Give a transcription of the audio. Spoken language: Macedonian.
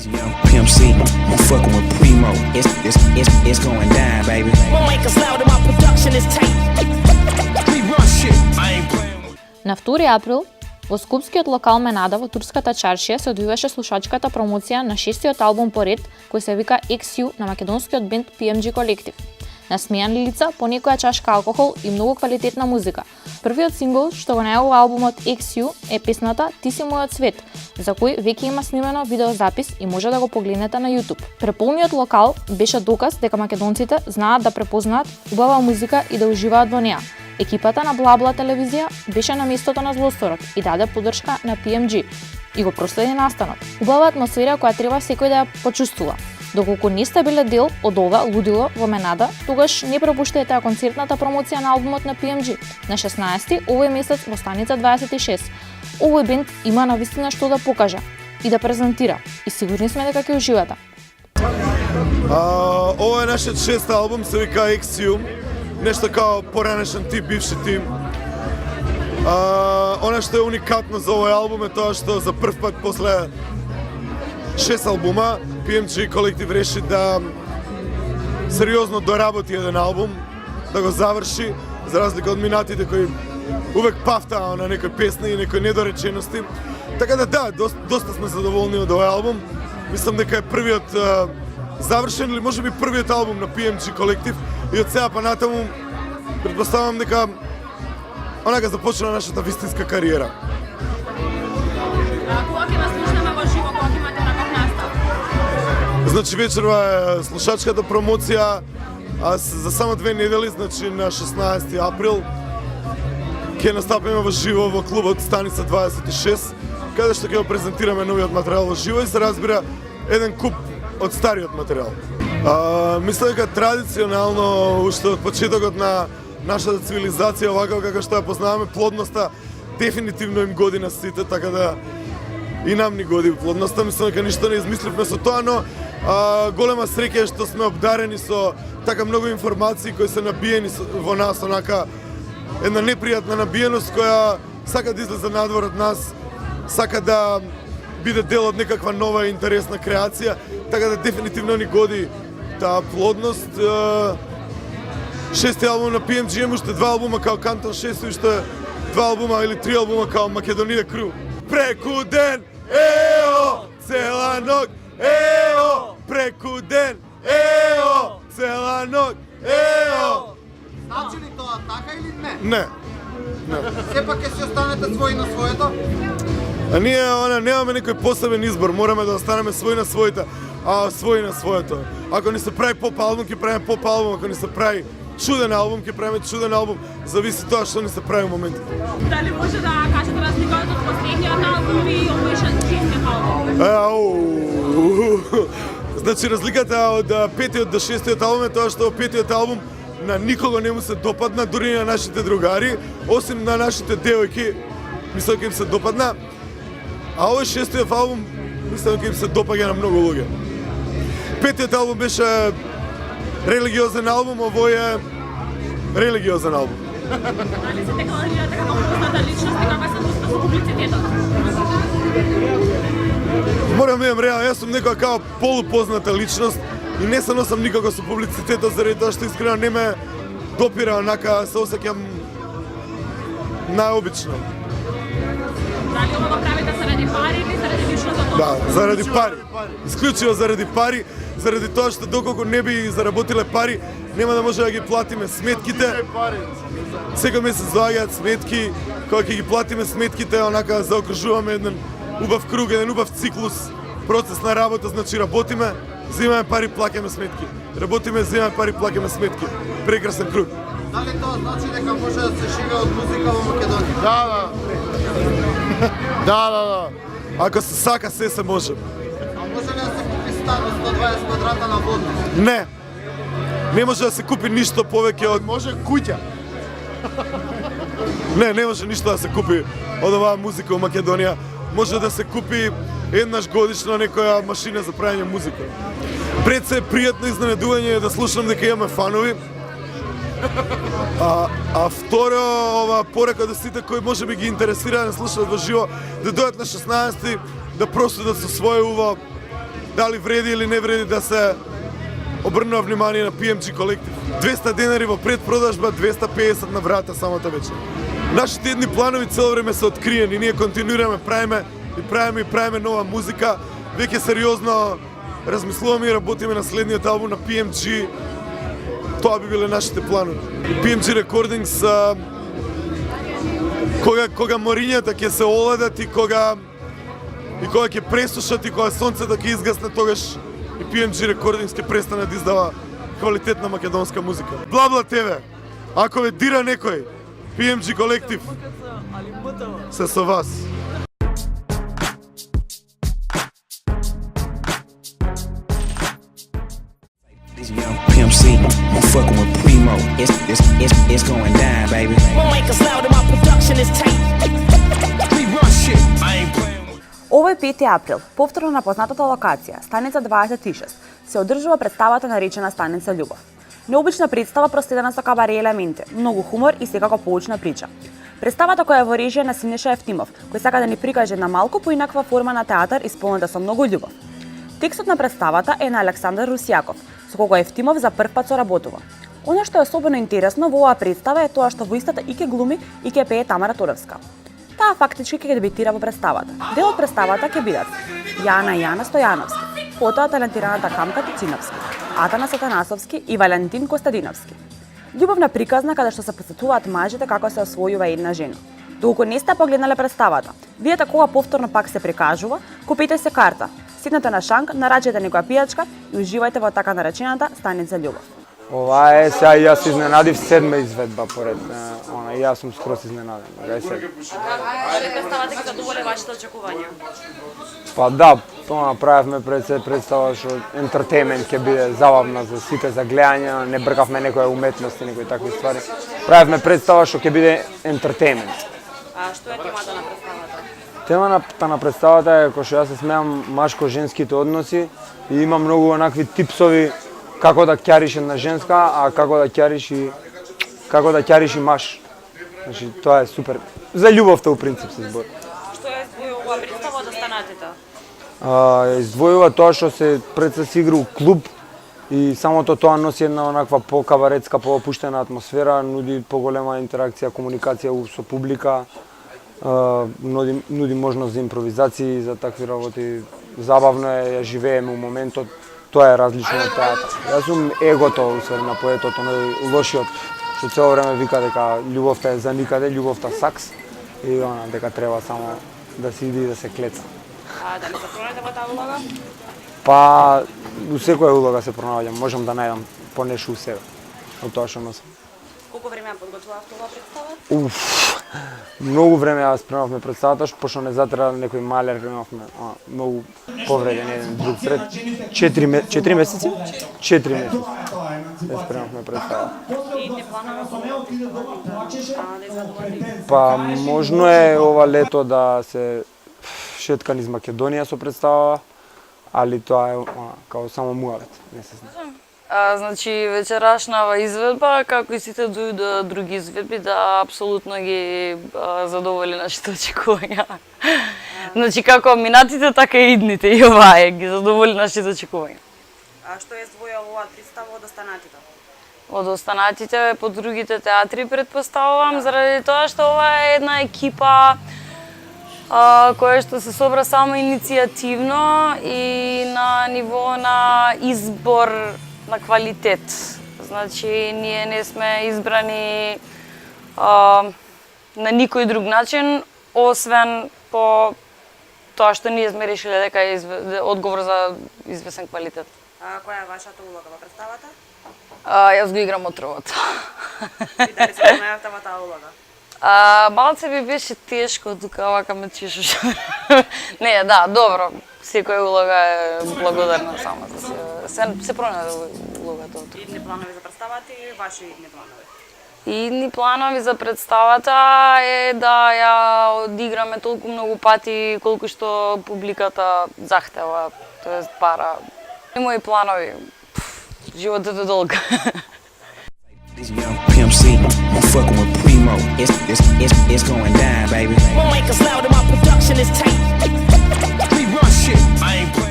Young Pimp C, I'm fucking with Primo. It's going down, baby. Won't make us loud and my production is tight. We run shit. I ain't playing with. На 2 април во скупскиот локал Менада во турската чаршија се одвиваше слушачката промоција на 6-тиот албум по ред кој се вика XU на македонскиот бенд PMG Колектив. Насмејани лица, по некоја чашка алкохол и многу квалитетна музика. Првиот сингл што го најавува албумот XU е песната Ти си мојот свет, за кој веќе има снимено видеозапис и може да го погледнете на YouTube. Преполниот локал беше доказ дека македонците знаат да препознаат убава музика и да уживаат во неа. Екипата на Бла-Бла телевизија беше на местото на злосторот и даде поддршка на PMG и го проследи настанот. Убава атмосфера која треба секој да ја почувствува. Доколку не сте биле дел од ова лудило во Менада, тогаш не пропуштете концертната промоција на албумот на PMG на 16 овој месец во станица 26. Овој бенд има навистина што да покаже и да презентира и сигурни сме дека ќе уживате. Ова е нашиот 6 албум, се вика XU, нешто као поранешен тип, бивши тим. Она што е уникатно за овој албум е тоа што за прв пат после 6 албума PMG Колектив реши да сериозно доработи еден албум, да го заврши, за разлика од минатите кои увек пафтаа на некои песни и некои недоречености. Така да, доста сме задоволни од овој албум. Мислам дека е првиот завршен или можеби првиот албум на PMG Колектив и од сега па натаму претпоставам дека онака започна нашата вистинска кариера. Кога ќе вас слушнеме во живо, кога ќе имате таков настав? Значи вечерва е слушачката промоција, за само 2 недели, значи на 16 април ќе настапиме во живо во клубот Станица 26, каде што ќе го презентираме новиот материјал во живо и се разбира еден куп од стариот материјал. Мислам дека традиционално уште од почетокот на нашата цивилизација, овака како што ја познаваме, плодноста дефинитивно им годи на сите, така да и нам ни годи плодноста. Мислам дека ништо не измисливме со тоа, но голема среќа е што сме обдарени со така многу информации кои се набиени во нас, онака една непријатна набиеност која сака да излезе надвор од нас, сака да биде дел од некаква нова и интересна креација, така да дефинитивно ни годи таа плодност. 6 албум на PMG, има уште 2 албума као Кантон 6 и уште 2 албума или 3 албума као Македонија Кру. Преку ден, ео, цела ног, ео, преку ден, ео, цела ног, ео. Значи ли тоа така или не? Не. Сепак ќе си останете своји на своето? А ние немаме некој посебен избор, мораме да останеме своји на своите, своји на своето. Ако ни се прави поп албум, ќе правиме поп албум, ако ни се прави чуден албум, ќе правиме чуден албум, зависи тоа што ни се прави во моментот. Дали може да кажете разликата од последниот албум и овој шестиот албум? Значи разликата од 5-тиот до 6-тиот албум е тоа што 5-тиот албум на никого не му се допадна, дури на нашите другари, осим на нашите девојки, мислам дека им се допадна. А овој 6-тиот албум, мислам дека им се допаѓа на многу луѓе. 5-тиот албум беше религиозен албум, овој е религиозен албум. Дали се декларирате како позната личност и каква се носи со публицитетот? Морам да имам реално, јас сум некоја као полупозната личност и не се носам никако со публицитетот заради тоа што искрено не ме допира, онака се осеќам најобично. Дали ова го правите заради пари или заради личност? Да, заради пари. Исклучиво заради пари, заради тоа што доколку не би заработиле пари, нема да може да ги платиме сметките. Секој месец доаѓаат сметки, кога ќе ги платиме сметките, онака заокружуваме еден убав круг, еден убав циклус, процес на работа, значи работиме, земаме пари, плаќаме сметки. Работиме, земаме пари, плаќаме сметки. Прекрасен круг. Дали тоа значи дека може да се живее од музика во Македонија? Да. Ако се сака, се може. А може ли да се купи стан од 120 квадрата на Водност? Не. Не може да се купи ништо повеќе од... Може куќа. Не може ништо да се купи од оваа музика во Македонија. Може да се купи еднаш годишно некоја машина за правење музика. Пред се пријатно изненадување да слушам дека имаме фанови. А второ, ова порека до сите кои може би ги интересира да слушаат во живо, да дојдат на 16 да просудат со своје уво дали вреди или не вреди да се обрнува внимание на PMG колектив. 200 денари во предпродажба, 250 на врата самата вечер. Нашите едни планови цело време се откриени, ние континуираме, правиме нова музика, веќе сериозно размислуваме и работиме на следниот албум на PMG. Тоа би биле нашите планови. PMG Recordings кога морињата ќе се оладат и кога ќе пресушат и кога сонцето ќе изгасне, тогаш и PMG Recordings ќе престане да издава квалитетна македонска музика. Бла тебе, ако ве дира некој, PMG колектив се со вас. This young Pimp C, I'm fucking with Primo. It's going down, baby. Won't make us loud and my production is tight. We run shit. I ain't playing with. Овој 5 април, повторно на познатата локација, станица 26, се одржува представата наречена Станица Љубов. Необична представа проследена со кабаре елементи, многу хумор и секако поучна прича. Представата која е во режија на Синеша Евтимов, кој сака да ни прикаже една малку поинаква форма на театар исполнета со многу љубов. Текстот на представата е на Александар Русјаков, со кого Евтимов за прв пат соработува. Оно што е особено интересно во оваа представа е тоа што во истата и ќе глуми и ќе пее Тамара Туровска. Таа фактички ќе дебитира во представата. Дел од представата ќе бидат Јана Стојановски, потоа талентираната Камка Тициновски, Атанас Атанасовски и Валентин Костадиновски. Љубовна приказна каде што се посетуваат мажите како се освојува една жена. Доколку не сте погледнале представата, видете кога повторно пак се прикажува, купите се карта, седнете на шанк, нарачете некоја пијачка и уживајте во така наречената Станица Љубов. Ова е, сега и јас изненадив седма изведба поред, и јас сум скроз изненаден. Дали представата ги задоволи вашите очекувања? Па да, тоа направивме представа што ентертејмент ќе биде забавна за сите за гледање, не бркавме некоја уметност и некои такви ствари. Правивме представа што ќе биде ентертејмент. А што е темата на представата? Темата на представата е кој што јас се смеам машко-женските односи и има многу онакви типсови како да ќариш една женска, а како да ќариш и маж. Значи тоа е супер. За љубовта у принцип се збори. Што е оваа представа од останатите? Издвојува тоа што се пред се игра у клуб и самото тоа носи една онаква покабаретска, поопуштена атмосфера, нуди поголема интеракција, комуникација со публика, нуди можност за импровизации, за такви работи. Забавно е, ја живееме у моментот, тоа е различно од театар. Јас сум егото усвари на поетот, оној лошиот што цело време вика дека љубовта е за никаде, љубовта сакс и дека треба само да се иде и да се клеца. Дали се пронајде во таа улога? Па, у секоја улога се пронаоѓам, можам да најдам понешто у себе, од тоа што носам. Колку време ја подготвувавте оваа представа? Многу време ја спремавме представата, пошто не затреба некој малер, имавме многу повреден еден друг сред. 4 месеци? 4 месеци. Не спремавме представа. И не планувате да изведувате? Па, можно е ова лето да се шетка низ Македонија со представа, али тоа е као само муавет, не се знае. Значи, вечерашнава изведба, како и сите други изведби, да апсолутно ги задоволи нашите очекувања. Значи, како минатите, така и идните, и оваа ги задоволи нашите очекувања. А што е издвоја оваа представа од останатите? Од останатите по другите театри претпоставувам, заради тоа што ова е една екипа која што се собра само иницијативно и на ниво на избор на квалитет. Значи, ние не сме избрани на никој друг начин, освен по тоа што ние сме решиле дека е одговор за известен квалитет. Која е вашата улога во представата? Јас го играм отровот. И дали се пронајавте во таа улога? Малце би беше тешко, тука вака ме чешеш. Не, да, добро. Секоја улога е благодарна сама за себе. Се пронајде улогата. Идни планови за представата и ваши идни планови? Идни планови за представата е да ја одиграме толку многу пати колку што публиката захтева, тоест пара. И мои планови, животот е долг. This young Pimp C, I'm fucking with Primo. It's going down, baby. Won't make us loud and my production is tight. We run shit. I ain't playing.